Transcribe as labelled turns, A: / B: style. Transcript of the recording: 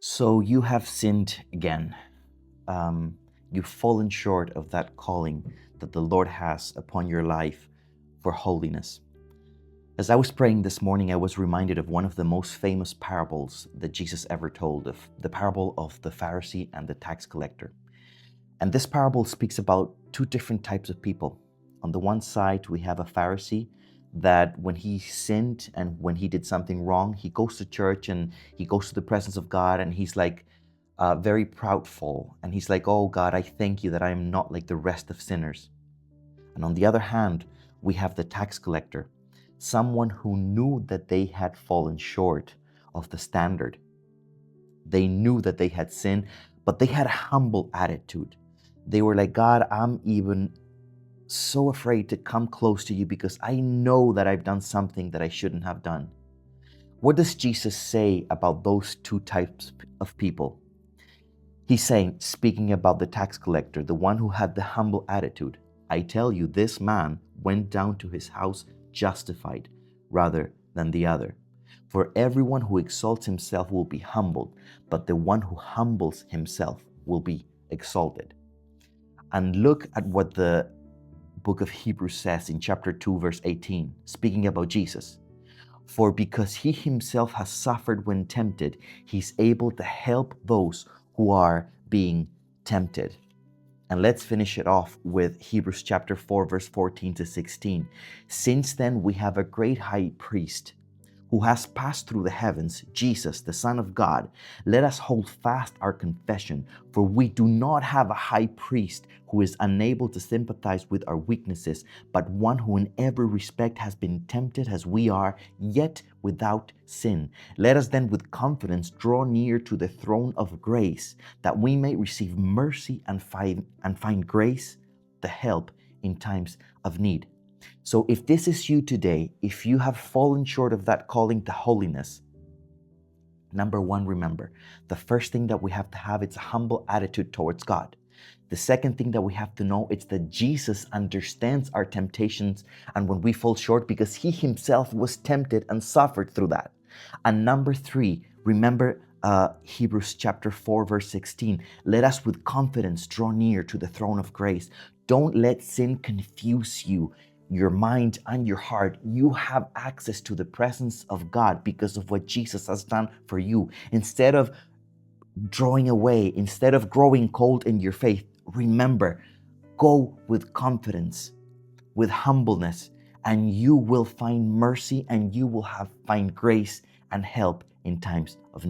A: So you have sinned again. You've fallen short of that calling that the Lord has upon your life for holiness. As I was praying this morning, I was reminded of one of the most famous parables that Jesus ever told, of the parable of the Pharisee and the tax collector. And this parable speaks about two different types of people. On the one side, we have a Pharisee that when he sinned and when he did something wrong, he goes to church and he goes to the presence of God and he's like very proudful. And he's like, "Oh God, I thank you that I am not like the rest of sinners." And on the other hand, we have the tax collector, someone who knew that they had fallen short of the standard. They knew that they had sinned, but they had a humble attitude. They were like, "God, I'm even so afraid to come close to you because I know that I've done something that I shouldn't have done." What does Jesus say about those two types of people? He's saying, speaking about the tax collector, the one who had the humble attitude, "I tell you, this man went down to his house justified rather than the other. For everyone who exalts himself will be humbled, but the one who humbles himself will be exalted." And look at what the book of Hebrews says in chapter 2, verse 18, speaking about Jesus. "For because he himself has suffered when tempted, he's able to help those who are being tempted." And let's finish it off with Hebrews chapter 4, verse 14 to 16. "Since then we have a great high priest who has passed through the heavens, Jesus, the Son of God. Let us hold fast our confession, for we do not have a high priest who is unable to sympathize with our weaknesses, but one who in every respect has been tempted as we are, yet without sin. Let us then with confidence draw near to the throne of grace, that we may receive mercy and find grace, the help in times of need." So if this is you today, if you have fallen short of that calling to holiness, number one, remember, the first thing that we have to have is a humble attitude towards God. The second thing that we have to know is that Jesus understands our temptations and when we fall short because he himself was tempted and suffered through that. And number three, remember Hebrews chapter 4, verse 16. Let us with confidence draw near to the throne of grace. Don't let sin confuse you, your mind and your heart. You have access to the presence of God because of what Jesus has done for you. Instead of drawing away, instead of growing cold in your faith, remember, go with confidence, with humbleness, and you will find mercy and you will find grace and help in times of need.